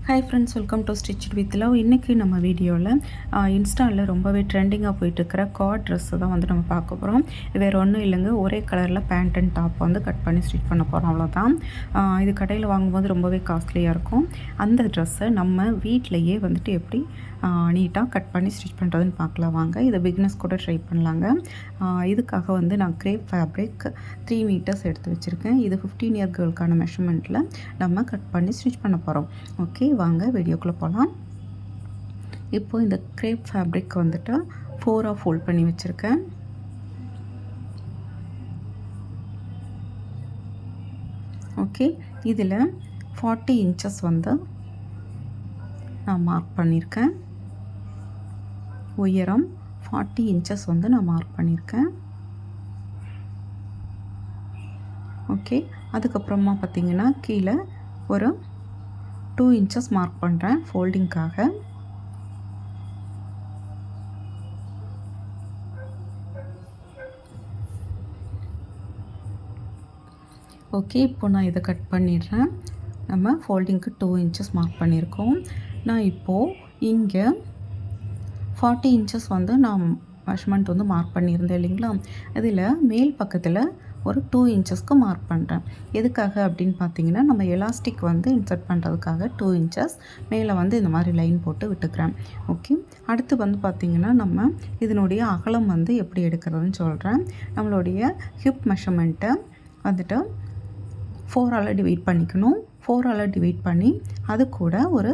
Hi friends, welcome to stitched with love. இன்றைக்கி நம்ம வீடியோவில் இன்ஸ்டாவில் ரொம்பவே ட்ரெண்டிங்காக போயிட்டுருக்கிற காட் ட்ரெஸ்ஸை தான் வந்து நம்ம பார்க்க போகிறோம். வேறு ஒன்றும் இல்லைங்க, ஒரே கலரில் பேண்ட் அண்ட் டாப் வந்து கட் பண்ணி ஸ்டிச் பண்ண போகிறோம், அவ்வளோதான். இது கடையில் வாங்கும்போது ரொம்பவே காஸ்ட்லியாக இருக்கும். அந்த ட்ரெஸ்ஸை நம்ம வீட்டிலையே வந்துட்டு எப்படி நீட்டாக கட் பண்ணி ஸ்டிச் பண்ணுறதுன்னு பார்க்கலாம் வாங்க. இதை பிகினர்ஸ் கூட ட்ரை பண்ணலாங்க. இதுக்காக வந்து நான் கிரேப் ஃபேப்ரிக் 3 மீட்டர்ஸ் எடுத்து வச்சுருக்கேன். இது 15 இயர் கேர்ளுக்கான மெஷர்மெண்ட்டில் நம்ம கட் பண்ணி ஸ்டிச் பண்ண போகிறோம். ஓகே, வாங்க வீடியோக்குள்ளே போகலாம். இப்போது இந்த கிரேப் ஃபேப்ரிக் வந்துட்டு 4ஆக ஃபோல்ட் பண்ணி வச்சுருக்கேன். ஓகே, இதில் 40 இன்ச்சஸ் வந்து நான் மார்க் பண்ணியிருக்கேன். உயரம் 40 இன்ச்சஸ் வந்து நான் மார்க் பண்ணியிருக்கேன். ஓகே, அதுக்கப்புறமா பார்த்திங்கன்னா கீழே ஒரு 2 இன்ச்சஸ் மார்க் பண்ணுறேன் ஃபோல்டிங்காக. ஓகே, இப்போ நான் இதை கட் பண்ணிடுறேன். நம்ம ஃபோல்டிங்க்கு 2 இன்ச்சஸ் மார்க் பண்ணியிருக்கோம். நான் இப்போது இங்கே 40 இன்ச்சஸ் வந்து நான் மெஷர்மெண்ட் வந்து மார்க் பண்ணியிருந்தேன் இல்லைங்களா. இதில் மேல் பக்கத்தில் ஒரு 2 இன்ச்சஸ்க்கு மார்க் பண்ணுறேன். எதுக்காக அப்படின்னு பார்த்தீங்கன்னா, நம்ம எலாஸ்டிக் வந்து இன்சர்ட் பண்ணுறதுக்காக 2 இன்ச்சஸ் மேலே வந்து இந்த மாதிரி லைன் போட்டு விட்டுக்கிறேன். ஓகே, அடுத்து வந்து பார்த்திங்கன்னா நம்ம இதனுடைய அகலம் வந்து எப்படி எடுக்கிறதுன்னு சொல்கிறேன். நம்மளுடைய ஹிப் மெஷர்மெண்ட்டை வந்துட்டு 4ஆல் டிவைட் பண்ணிக்கணும். 4ஆல் டிவைட் பண்ணி அது கூட ஒரு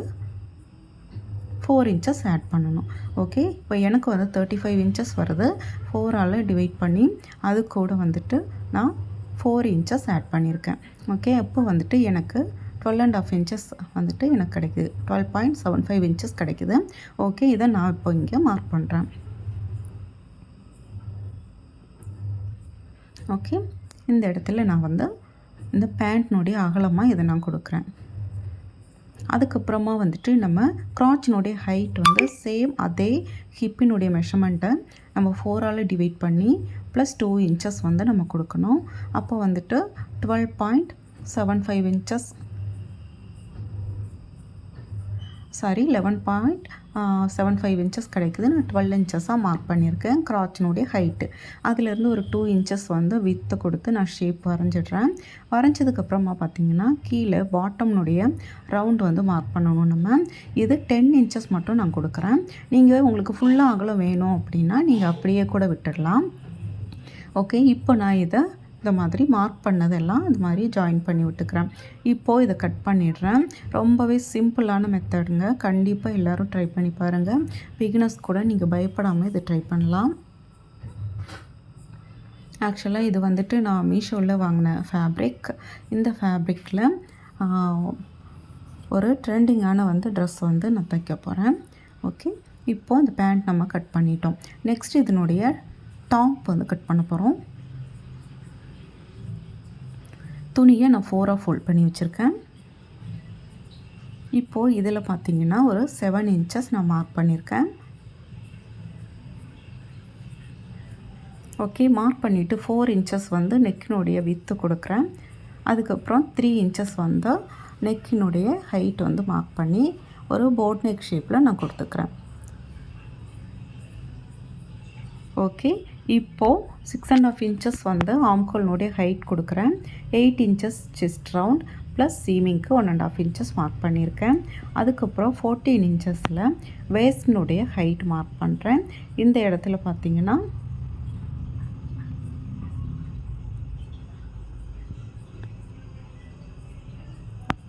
4 இன்ச்சஸ் ஆட் பண்ணணும். ஓகே, இப்போ எனக்கு வந்து 35 இன்ச்சஸ் வருது. 4ஆல் டிவைட் பண்ணி அது கூட வந்துட்டு நான் 4 இன்ச்சஸ் ஆட் பண்ணியிருக்கேன். ஓகே, அப்போ வந்துட்டு எனக்கு 12.5 இன்ச்சஸ் வந்துட்டு எனக்கு கிடைக்குது. 12.75 இன்ச்சஸ் கிடைக்குது. ஓகே, இதை நான் இப்போ இங்கே மார்க் பண்ணுறேன். ஓகே, இந்த இடத்துல நான் வந்து இந்த பேண்ட்னுடைய அகலமாக இதை நான் கொடுக்குறேன். அதுக்கப்புறமா வந்துட்டு நம்ம க்ராட்சினுடைய ஹைட் வந்து சேம் அதே ஹிப்பினுடைய மெஷர்மெண்ட்டை நம்ம 4ஆல் டிவைட் பண்ணி ப்ளஸ் 2 இன்ச்சஸ் வந்து நம்ம கொடுக்கணும். அப்போ வந்துட்டு 12.75 இன்ச்சஸ் 11.75 இன்ச்சஸ் கிடைக்குது. நான் 12 இன்ச்சஸாக மார்க் பண்ணியிருக்கேன் க்ராட்சினுடைய ஹைட்டு. அதிலேருந்து ஒரு 2 இன்ச்சஸ் வந்து வித்து கொடுத்து நான் ஷேப் வரைஞ்சிடுறேன். வரைஞ்சதுக்கப்புறமா பார்த்திங்கன்னா கீழே பாட்டம்னுடைய ரவுண்ட் வந்து மார்க் பண்ணணும். நம்ம இது 10 இன்ச்சஸ் மட்டும் நான் கொடுக்குறேன். நீங்கள் உங்களுக்கு ஃபுல்லாக அகலம் வேணும் அப்படின்னா நீங்கள் அப்படியே கூட விட்டுடலாம். ஓகே, இப்போ நான் இதை இந்த மாதிரி மார்க் பண்ணதெல்லாம் இந்த மாதிரி ஜாயின் பண்ணி விட்டுக்கிறேன். இப்போது இதை கட் பண்ணிடுறேன். ரொம்பவே சிம்பிளான மெத்தடுங்க. கண்டிப்பாக எல்லோரும் ட்ரை பண்ணி பாருங்கள். பிகினர்ஸ் கூட நீங்கள் பயப்படாமல் இதை ட்ரை பண்ணலாம். ஆக்சுவலாக இது வந்துட்டு நான் மீஷோவில் வாங்கின ஃபேப்ரிக். இந்த ஃபேப்ரிக்கில் ஒரு ட்ரெண்டிங்கான வந்து ட்ரெஸ் வந்து நான் தைக்க போகிறேன். ஓகே, இப்போது இந்த பேண்ட் நம்ம கட் பண்ணிட்டோம். நெக்ஸ்ட் இதனுடைய டாப் வந்து கட் பண்ண போகிறோம். துணியை நான் 4ஆக ஃபோல்ட் பண்ணி வச்சுருக்கேன். இப்போது இதில் பார்த்திங்கன்னா ஒரு 7 இன்ச்சஸ் நான் மார்க் பண்ணியிருக்கேன். ஓகே, மார்க் பண்ணிவிட்டு 4 இன்ச்சஸ் வந்து நெக்கினுடைய வித்து கொடுக்குறேன். அதுக்கப்புறம் 3 இன்ச்சஸ் வந்து நெக்கினுடைய ஹைட் வந்து மார்க் பண்ணி ஒரு போட் நெக் ஷேப்பில் நான் கொடுத்துக்கிறேன். ஓகே, இப்போது 6.5 இன்ச்சஸ் வந்து ஆம்கோல்னுடைய ஹைட் கொடுக்குறேன். 8 இன்ச்சஸ் செஸ்ட் ரவுண்ட் ப்ளஸ் சீமிங்க்கு 1.5 இன்ச்சஸ் மார்க் பண்ணியிருக்கேன். அதுக்கப்புறம் 14 இன்ச்சஸில் வேஸ்ட்னுடைய ஹைட் மார்க் பண்ணுறேன். இந்த இடத்துல பார்த்திங்கன்னா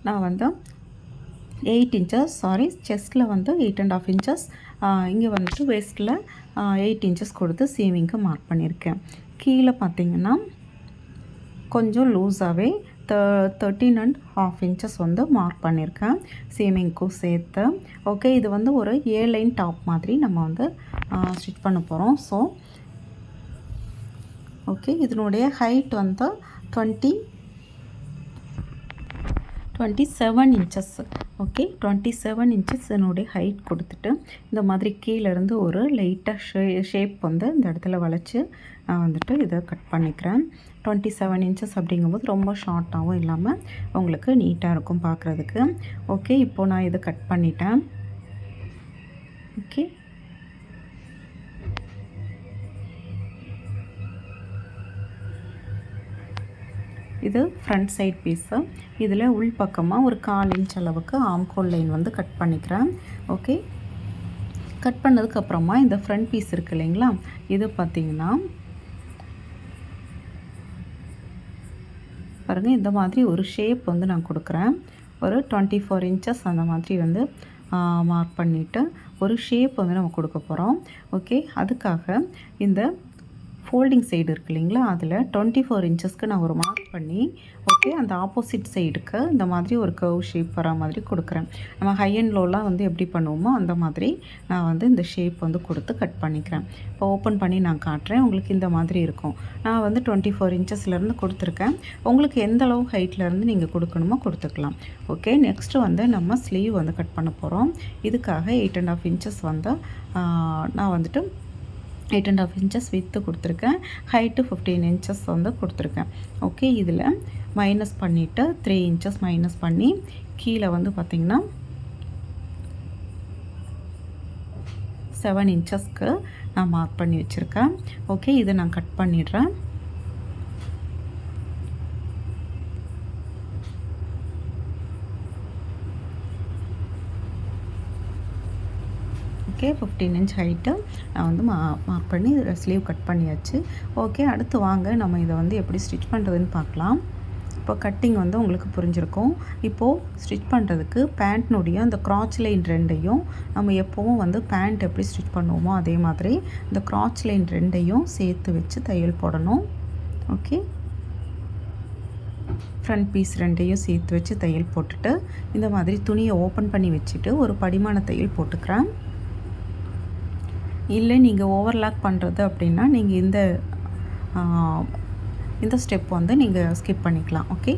நான் வந்து 8 இன்ச்சஸ் செஸ்ட்டில் வந்து 8.5 இன்ச்சஸ், இங்கே வந்துட்டு வேஸ்ட்டில் 8 இன்ச்சஸ் கொடுத்து சீமிங்க்கு மார்க் பண்ணியிருக்கேன். கீழே பார்த்திங்கன்னா கொஞ்சம் லூஸாகவே 13.5 இன்ச்சஸ் வந்து மார்க் பண்ணியிருக்கேன் சீமிங்க்கும் சேர்த்து. ஓகே, இது வந்து ஒரு A லைன் டாப் மாதிரி நம்ம வந்து ஸ்டிச் பண்ண போகிறோம். ஸோ ஓகே, இதனுடைய ஹைட் வந்து 27 இன்ச்சஸ். ஓகே, 27 இன்ச்சஸ் என்னுடைய ஹைட் கொடுத்துட்டு இந்த மாதிரி கீழேருந்து ஒரு லைட்டாக ஷேப் வந்து இந்த இடத்துல வளைச்சி நான் வந்துட்டு இதை கட் பண்ணிக்கிறேன். 27 இன்ச்சஸ் அப்படிங்கும்போது ரொம்ப ஷார்ட்டாகவும் இல்லாமல் உங்களுக்கு நீட்டாக இருக்கும் பார்க்குறதுக்கு. ஓகே, இப்போது நான் இதை கட் பண்ணிட்டேன். ஓகே, இது ஃப்ரண்ட் சைட் பீஸு. இதில் உள் பக்கமாக ஒரு 1/4 இன்ச் அளவுக்கு ஆம்கோல் லைன் வந்து கட் பண்ணிக்கிறேன். ஓகே, கட் பண்ணதுக்கப்புறமா இந்த ஃப்ரண்ட் பீஸ் இருக்குது இல்லைங்களா, இது பார்த்திங்கன்னா பாருங்கள், இந்த மாதிரி ஒரு ஷேப் வந்து நான் கொடுக்குறேன். ஒரு 24 இன்ச்சஸ் அந்த மாதிரி வந்து மார்க் பண்ணிவிட்டு ஒரு ஷேப் வந்து நம்ம கொடுக்க போகிறோம். ஓகே, அதுக்காக இந்த ஃபோல்டிங் சைடு இருக்குது இல்லைங்களா, அதில் 24 இன்ச்சஸ்க்கு நான் ஒரு மார்க் பண்ணி ஓகே, அந்த ஆப்போசிட் சைடுக்கு இந்த மாதிரி ஒரு கர்வ் ஷேப் வர மாதிரி கொடுக்குறேன். நம்ம ஹை அண்ட் லோலாம் வந்து எப்படி பண்ணுவோமோ அந்த மாதிரி நான் வந்து இந்த ஷேப் வந்து கொடுத்து கட் பண்ணிக்கிறேன். இப்போ ஓப்பன் பண்ணி நான் காட்டுறேன். உங்களுக்கு இந்த மாதிரி இருக்கும். நான் வந்து 24 இன்ச்சஸ்லேருந்து கொடுத்துருக்கேன். உங்களுக்கு எந்த அளவு ஹைட்லேருந்து நீங்கள் கொடுக்கணுமோ கொடுத்துக்கலாம். ஓகே, நெக்ஸ்ட்டு வந்து நம்ம ஸ்லீவ் வந்து கட் பண்ண போகிறோம். இதுக்காக 8.5 இன்ச்சஸ் வந்து நான் வந்துட்டு 8.5 இன்ச்சஸ் வித்து கொடுத்துருக்கேன். ஹைட்டு 15 இன்ச்சஸ் வந்து கொடுத்துருக்கேன். ஓகே, இதில் மைனஸ் பண்ணிவிட்டு 3 இன்ச்சஸ் மைனஸ் பண்ணி கீழே வந்து பார்த்திங்கன்னா 7 இன்ச்சஸ்க்கு நான் மார்க் பண்ணி வச்சுருக்கேன். ஓகே, இதை நான் கட் பண்ணிடுறேன். ஓகே, 15 இன்ச் ஹைட்டு நான் வந்து மார்க் பண்ணி ஸ்லீவ் கட் பண்ணியாச்சு. ஓகே, அடுத்து வாங்க நம்ம இதை வந்து எப்படி ஸ்டிச் பண்ணுறதுன்னு பார்க்கலாம். இப்போ கட்டிங் வந்து உங்களுக்கு புரிஞ்சிருக்கும். இப்போது ஸ்டிச் பண்ணுறதுக்கு பேண்ட்னுடைய அந்த க்ராச் லைன் 2ஐயும் நம்ம எப்போவும் வந்து பேண்ட் எப்படி ஸ்டிச் பண்ணுவோமோ அதே மாதிரி இந்த க்ராச் லைன் 2ஐயும் சேர்த்து வச்சு தையல் போடணும். ஓகே, ஃப்ரண்ட் பீஸ் 2ஐயும் சேர்த்து வச்சு தையல் போட்டுட்டு இந்த மாதிரி துணியை ஓப்பன் பண்ணி வச்சுட்டு ஒரு படிமான தையல் போட்டுக்கிறேன். இல்லை நீங்கள் ஓவர்லாக் பண்ணுறது அப்படின்னா நீங்கள் இந்த ஸ்டெப் வந்து நீங்கள் ஸ்கிப் பண்ணிக்கலாம். ஓகே,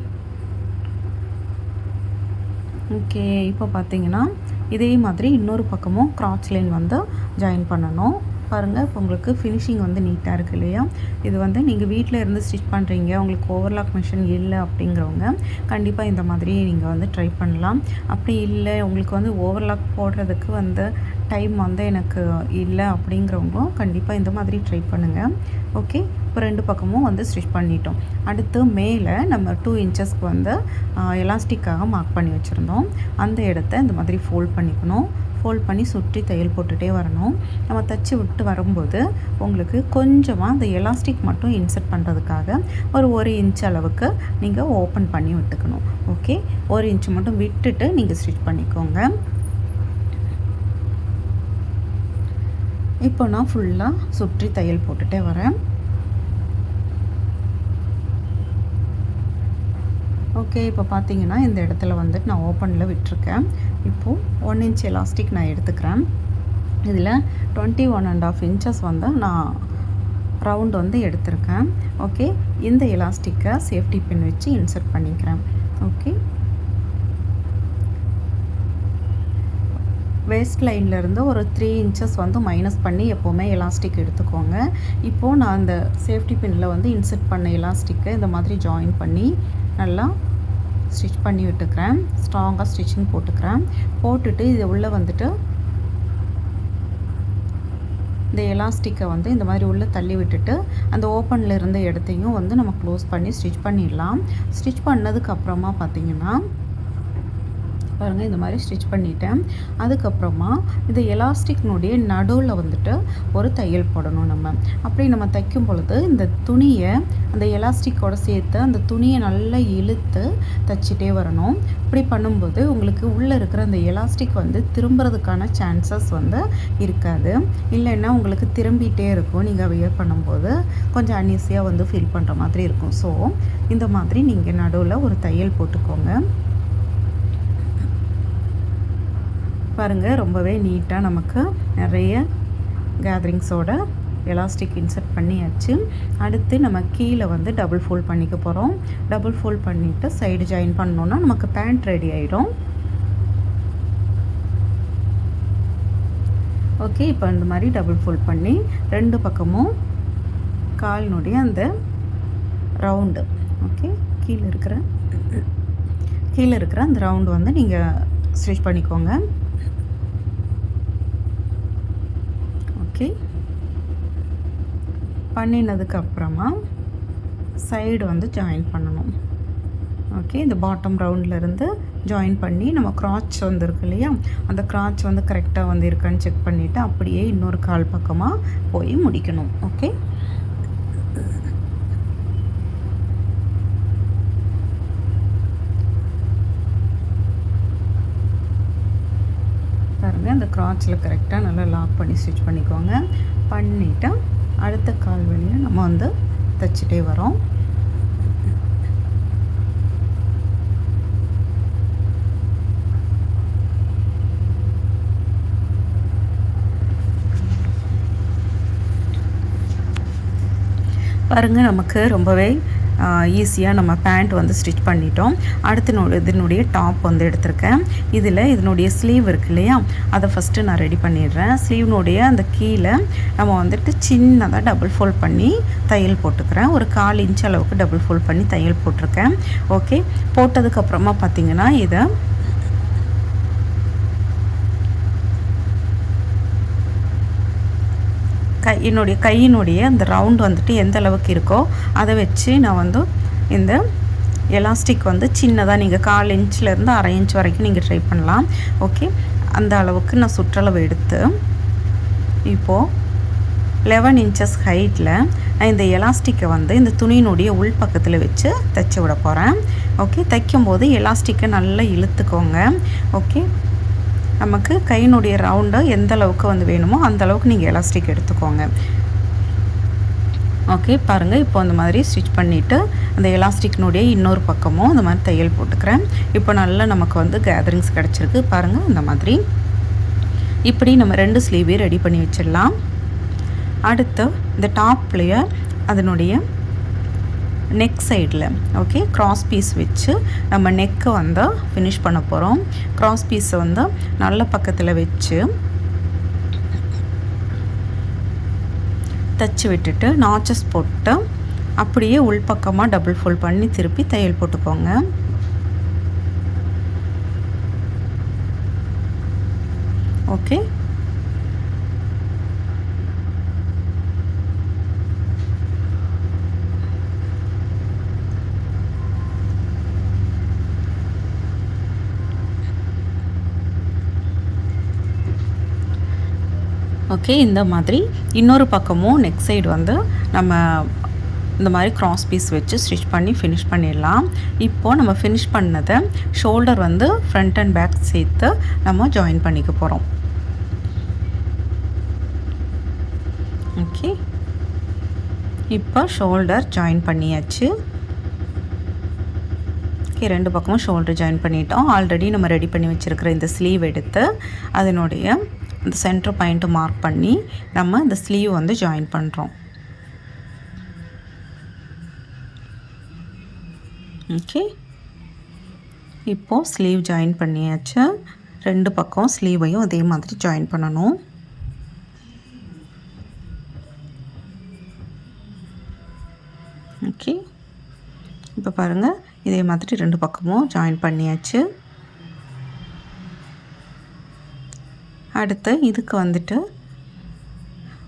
ஓகே, இப்போ பார்த்தீங்கன்னா இதே மாதிரி இன்னொரு பக்கமும் க்ராச் லைன் வந்து ஜாயின் பண்ணணும். பாருங்கள், இப்போ உங்களுக்கு ஃபினிஷிங் வந்து நீட்டாக இருக்குது இல்லையா. இது வந்து நீங்கள் வீட்டில் இருந்து ஸ்டிச் பண்ணுறீங்க, உங்களுக்கு ஓவர்லாக் மிஷின் இல்லை அப்படிங்கிறவங்க கண்டிப்பாக இந்த மாதிரி நீங்கள் வந்து ட்ரை பண்ணலாம். அப்படி இல்லை உங்களுக்கு வந்து ஓவர்லாக் போடுறதுக்கு வந்து டைம் வந்து எனக்கு இல்லை அப்படிங்கிறவங்களும் கண்டிப்பாக இந்த மாதிரி ட்ரை பண்ணுங்கள். ஓகே, இப்போ 2 பக்கமும் வந்து ஸ்டிச் பண்ணிட்டோம். அடுத்து மேலே நம்ம 2 இன்ச்சஸ்க்கு வந்து எலாஸ்டிக்காக மார்க் பண்ணி வச்சுருந்தோம். அந்த இடத்த இந்த மாதிரி ஃபோல்ட் பண்ணிக்கணும். ஃபோல்ட் பண்ணி சுற்றி தையல் போட்டுகிட்டே வரணும். நம்ம தைச்சி விட்டு வரும்போது உங்களுக்கு கொஞ்சமாக அந்த எலாஸ்டிக் மட்டும் இன்சர்ட் பண்ணுறதுக்காக ஒரு 1 இன்ச் அளவுக்கு நீங்கள் ஓப்பன் பண்ணி விட்டுக்கணும். ஓகே, 1 இன்ச் மட்டும் விட்டுட்டு நீங்கள் ஸ்டிச் பண்ணிக்கோங்க. இப்போ நான் ஃபுல்லாக சுற்றி தையல் போட்டுகிட்டே வரேன். ஓகே, இப்போ பார்த்தீங்கன்னா இந்த இடத்துல வந்துட்டு நான் ஓப்பனில் விட்டுருக்கேன். இப்போது 1 இன்ச் எலாஸ்டிக் நான் எடுத்துக்கிறேன். இதில் 21.5 இன்ச்சஸ் வந்து நான் ரவுண்ட் வந்து எடுத்திருக்கேன். ஓகே, இந்த எலாஸ்டிக்கை சேஃப்டி பின் வச்சு இன்சர்ட் பண்ணிக்கிறேன். ஓகே, வேஸ்ட் லைன்லேருந்து ஒரு 3 இன்ச்சஸ் வந்து மைனஸ் பண்ணி எப்போவுமே எலாஸ்டிக் எடுத்துக்கோங்க. இப்போது நான் அந்த சேஃப்டி பின்னில் வந்து இன்சர்ட் பண்ண எலாஸ்டிக்கை இந்த மாதிரி ஜாயின் பண்ணி நல்லா ஸ்டிச் பண்ணி விட்டுக்கிறேன். ஸ்ட்ராங்காக ஸ்டிச்சிங் போட்டுக்கிறேன். போட்டுட்டு இது உள்ளே வந்துட்டு இந்த எலாஸ்டிக்கை வந்து இந்த மாதிரி உள்ளே தள்ளி விட்டுட்டு அந்த ஓப்பனில் இருந்த இடத்தையும் வந்து நம்ம க்ளோஸ் பண்ணி ஸ்டிச் பண்ணிடலாம். ஸ்டிச் பண்ணதுக்கப்புறமா பார்த்திங்கன்னா பாருங்கள், இந்த மாதிரி ஸ்டிச் பண்ணிட்டேன். அதுக்கப்புறமா இந்த எலாஸ்டிக்னுடைய நடுவில் வந்துட்டு ஒரு தையல் போடணும். அப்படி நம்ம தைக்கும் பொழுது இந்த துணியை அந்த எலாஸ்டிக்கோடு சேர்த்து அந்த துணியை நல்லா இழுத்து தைச்சிட்டே வரணும். இப்படி பண்ணும்போது உங்களுக்கு உள்ளே இருக்கிற அந்த எலாஸ்டிக் வந்து திரும்புறதுக்கான சான்சஸ் வந்து இருக்காது. இல்லைன்னா உங்களுக்கு திரும்பிகிட்டே இருக்கும். நீங்கள் வியர் பண்ணும்போது கொஞ்சம் அன்ஈஸியாக வந்து ஃபீல் பண்ணுற மாதிரி இருக்கும். ஸோ இந்த மாதிரி நீங்கள் நடுவில் ஒரு தையல் போட்டுக்கோங்க. பாருங்கள், ரொம்பவே நீட்டாக நமக்கு நிறைய கேதரிங்ஸோட எலாஸ்டிக் இன்சர்ட் பண்ணியாச்சு. அடுத்து நம்ம கீழே வந்து டபுள் ஃபோல்ட் பண்ணிக்க போகிறோம். டபுள் ஃபோல்ட் பண்ணிவிட்டு சைடு ஜாயின் பண்ணோன்னா நமக்கு பேண்ட் ரெடி ஆகிடும். ஓகே, இப்போ இந்த மாதிரி டபுள் ஃபோல்ட் பண்ணி 2 பக்கமும் காலினுடைய அந்த ரவுண்டு. ஓகே, கீழே இருக்கிற அந்த ரவுண்டு வந்து நீங்கள் ஸ்டிச் பண்ணிக்கோங்க. ஓகே, பண்ணினதுக்கப்புறமா சைடு வந்து ஜாயின் பண்ணணும். ஓகே, இந்த பாட்டம் ரவுண்ட்லேருந்து ஜாயின் பண்ணி நம்ம க்ராச் வந்துருக்கு இல்லையா, அந்த க்ராச் வந்து கரெக்டாக வந்து இருக்கான்னு செக் பண்ணிவிட்டு அப்படியே இன்னொரு கால் பக்கமாக போய் முடிக்கணும். ஓகே, பாருங்கள், அந்த க்ராச்சில் கரெக்டாக நல்லா லாக் பண்ணி ஸ்டிச் பண்ணிக்கோங்க. பண்ணிவிட்டு அடுத்த கால் வழியாக நம்ம வந்து தைச்சிட்டே வரோம். பாருங்கள், நமக்கு ரொம்பவே ஈஸியாக நம்ம பேண்ட் வந்து ஸ்டிச் பண்ணிட்டோம். அடுத்து இதனுடைய டாப் வந்து எடுத்திருக்கேன். இதனுடைய ஸ்லீவ் இருக்கு இல்லையா, அதை ஃபஸ்ட்டு நான் ரெடி பண்ணிடுறேன். ஸ்லீவ்னுடைய அந்த கீழே நம்ம வந்துட்டு சின்னதாக டபுள் ஃபோல்ட் பண்ணி தையல் போட்டுக்கிறேன். ஒரு 1/4 இன்ச் அளவுக்கு டபுள் ஃபோல்ட் பண்ணி தையல் போட்டிருக்கேன். ஓகே, போட்டதுக்கப்புறமா பார்த்திங்கன்னா இதை கையினுடைய அந்த ரவுண்ட் வந்துட்டு எந்த அளவுக்கு இருக்கோ அதை வச்சு நான் வந்து இந்த எலாஸ்டிக் வந்து சின்னதாக நீங்கள் 1/4 இன்ச்லேருந்து 1/2 இன்ச் வரைக்கும் நீங்கள் ட்ரை பண்ணலாம். ஓகே, அந்த அளவுக்கு நான் சுற்றளவு எடுத்து இப்போது 11 இன்ச்சஸ் ஹைட்டில் நான் இந்த எலாஸ்டிக்கை வந்து இந்த துணியினுடைய உள் பக்கத்தில் வச்சு தைச்சி விட போகிறேன். ஓகே, தைக்கும்போது எலாஸ்டிக்கை நல்லா இழுத்துக்கோங்க. ஓகே, நமக்கு கையினுடைய ரவுண்டு எந்த அளவுக்கு வந்து வேணுமோ அந்த அளவுக்கு நீங்கள் எலாஸ்டிக் எடுத்துக்கோங்க. ஓகே, பாருங்கள், இப்போ அந்த மாதிரி ஸ்டிச் பண்ணிவிட்டு அந்த எலாஸ்டிக்னுடைய இன்னொரு பக்கமும் இந்த மாதிரி தையல் போட்டுக்கிறேன். இப்போ நல்லா நமக்கு வந்து கேதரிங்ஸ் கிடச்சிருக்கு. பாருங்கள், இந்த மாதிரி இப்படி நம்ம 2 ஸ்லீவையும் ரெடி பண்ணி வச்சிடலாம். அடுத்து இந்த டாப்லேயே அதனுடைய நெக் சைடில் ஓகே க்ராஸ் பீஸ் வச்சு நம்ம நெக்கை வந்து ஃபினிஷ் பண்ண போகிறோம். க்ராஸ் பீஸை வந்து நல்ல பக்கத்தில் வச்சு தைச்சி விட்டுட்டு நாச்சஸ் போட்டு அப்படியே உள்பக்கமாக டபுள் ஃபோல்ட் பண்ணி திருப்பி தையல் போட்டுக்கோங்க. ஓகே, ஓகே, இந்த மாதிரி இன்னொரு பக்கமும் நெக் சைடு வந்து நம்ம இந்த மாதிரி க்ராஸ் பீஸ் வச்சு ஸ்டிச் பண்ணி ஃபினிஷ் பண்ணிடலாம். இப்போது நம்ம ஃபினிஷ் பண்ணதை ஷோல்டர் வந்து ஃப்ரண்ட் அண்ட் பேக் சேர்த்து நம்ம ஜாயின் பண்ணிக்க போகிறோம். ஓகே, இப்போ ஷோல்டர் ஜாயின் பண்ணியாச்சு. ஓகே, 2 பக்கமும் ஷோல்டர் ஜாயின் பண்ணிட்டோம். ஆல்ரெடி நம்ம ரெடி பண்ணி வச்சுருக்கிற இந்த ஸ்லீவ் எடுத்து அதனுடைய இந்த சென்டர் பாயிண்ட்டு மார்க் பண்ணி நம்ம இந்த ஸ்லீவ் வந்து ஜாயின் பண்ணுறோம். ஓகே, இப்போது ஸ்லீவ் ஜாயின் பண்ணியாச்சு. 2 பக்கம் ஸ்லீவையும் அதே மாதிரி ஜாயின் பண்ணணும். ஓகே, இப்போ பாருங்கள், இதே மாதிரி 2 பக்கமும் ஜாயின் பண்ணியாச்சு. அடுத்து இதுக்கு வந்துட்டு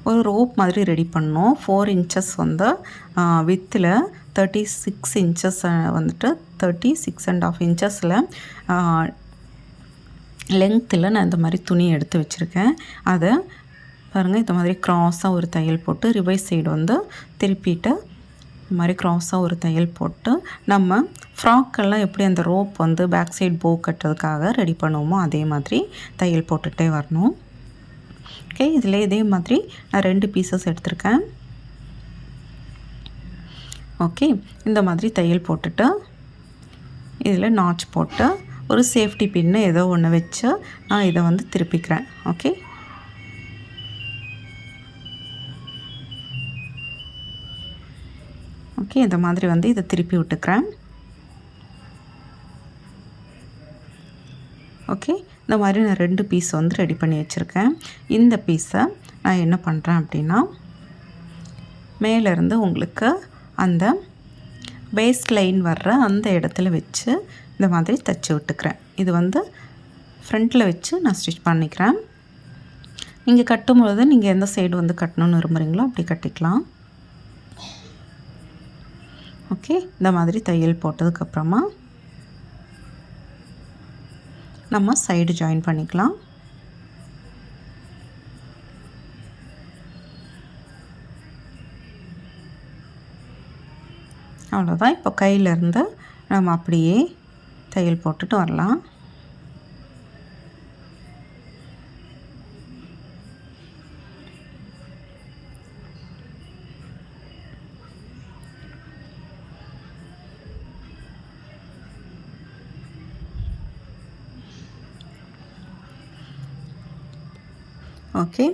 ஒரு ரோப் மாதிரி ரெடி பண்ணோம். 4 இன்ச்சஸ் வந்து வித்தில் 36 இன்ச்சஸ் வந்துட்டு 36.5 இன்ச்சஸில் லென்த்தில் நான் இந்த மாதிரி துணி எடுத்து வச்சுருக்கேன். அதை பாருங்கள், இந்த மாதிரி க்ராஸாக ஒரு தையல் போட்டு ரிவைஸ் சைடு வந்து திருப்பிட்டு இந்த மாதிரி க்ராஸாக ஒரு தையல் போட்டு நம்ம ஃப்ராக்கெல்லாம் எப்படி அந்த ரோப் வந்து பேக் சைட் போ கட்டுறதுக்காக ரெடி பண்ணுவோமோ அதே மாதிரி தையல் போட்டுகிட்டே வரணும். ஓகே, இதில் இதே மாதிரி நான் 2 பீசஸ் எடுத்திருக்கேன். ஓகே, இந்த மாதிரி தையல் போட்டுட்டு இதில் நாட்ச் போட்டு ஒரு சேஃப்டி பின்னு ஏதோ ஒன்று வச்சு நான் இதை வந்து திருப்பிக்கிறேன். ஓகே, ஓகே, இந்த மாதிரி வந்து இதை திருப்பி விட்டுக்கிறேன். ஓகே, இந்த மாதிரி நான் 2 பீஸ் வந்து ரெடி பண்ணி வச்சுருக்கேன். இந்த பீஸை நான் என்ன பண்ணுறேன் அப்படின்னா மேலேருந்து உங்களுக்கு அந்த வேஸ்ட் லைன் வர்ற அந்த இடத்துல வச்சு இந்த மாதிரி தைச்சி விட்டுக்கிறேன். இது வந்து ஃப்ரண்ட்டில் வச்சு நான் ஸ்டிச் பண்ணிக்கிறேன். நீங்கள் கட்டும்பொழுது நீங்கள் எந்த சைடு வந்து கட்டணும்னு விரும்புகிறீங்களோ அப்படி கட்டிக்கலாம். ஓகே, இந்த மாதிரி தையல் போட்டதுக்கப்புறமா நம்ம சைடு ஜாயின் பண்ணிக்கலாம். அவ்வளோதான். இப்போ கையிலேருந்து நம்ம அப்படியே தையல் போட்டுட்டு வரலாம். ஓகே,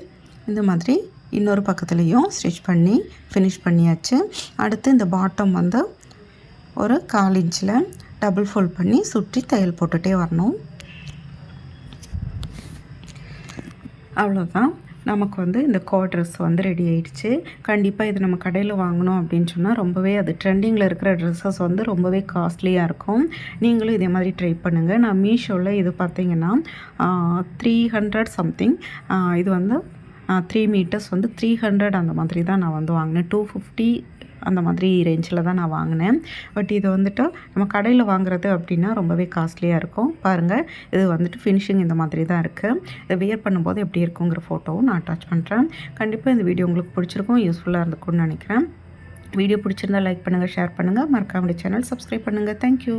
இந்த மாதிரி இன்னொரு பக்கத்துலேயும் ஸ்டிச் பண்ணி ஃபினிஷ் பண்ணியாச்சு. அடுத்து இந்த பாட்டம் வந்து ஒரு 1/4 இன்ச்சில் டபுள் ஃபோல்ட் பண்ணி சுற்றி தையல் போட்டுகிட்டே வரணும். அவ்வளோதான், நமக்கு வந்து இந்த கோட் ட்ரெஸ் வந்து ரெடி ஆகிடுச்சு. கண்டிப்பாக இது நம்ம கடையில் வாங்கினோம் அப்படின்னு சொன்னால் ரொம்பவே அது ட்ரெண்டிங்கில் இருக்கிற ட்ரெஸ்ஸஸ் வந்து ரொம்பவே காஸ்ட்லியாக இருக்கும். நீங்களும் இதே மாதிரி ட்ரை பண்ணுங்கள். நான் மீஷோவில் இது பார்த்திங்கன்னா 300 சம்திங், இது வந்து 3 மீட்டர்ஸ் வந்து 300 அந்த மாதிரி தான் நான் வந்து வாங்கினேன். 250 அந்த மாதிரி ரேஞ்சில் தான் நான் வாங்கினேன். பட் இது வந்துட்டு நம்ம கடையில் வாங்குறது அப்படின்னா ரொம்பவே காஸ்ட்லியாக இருக்கும். பாருங்கள், இது வந்துட்டு ஃபினிஷிங் இந்த மாதிரி தான் இருக்குது. இதை வியர் பண்ணும்போது எப்படி இருக்குங்கிற ஃபோட்டோவும் நான் அட்டாச் பண்ணுறேன். கண்டிப்பாக இந்த வீடியோ உங்களுக்கு பிடிச்சிருக்கும், யூஸ்ஃபுல்லாக இருந்திருக்கும்னு நினைக்கிறேன். வீடியோ பிடிச்சிருந்தால் லைக் பண்ணுங்கள், ஷேர் பண்ணுங்கள், மறக்காம சேனல் சப்ஸ்கிரைப் பண்ணுங்கள். தேங்க்யூ.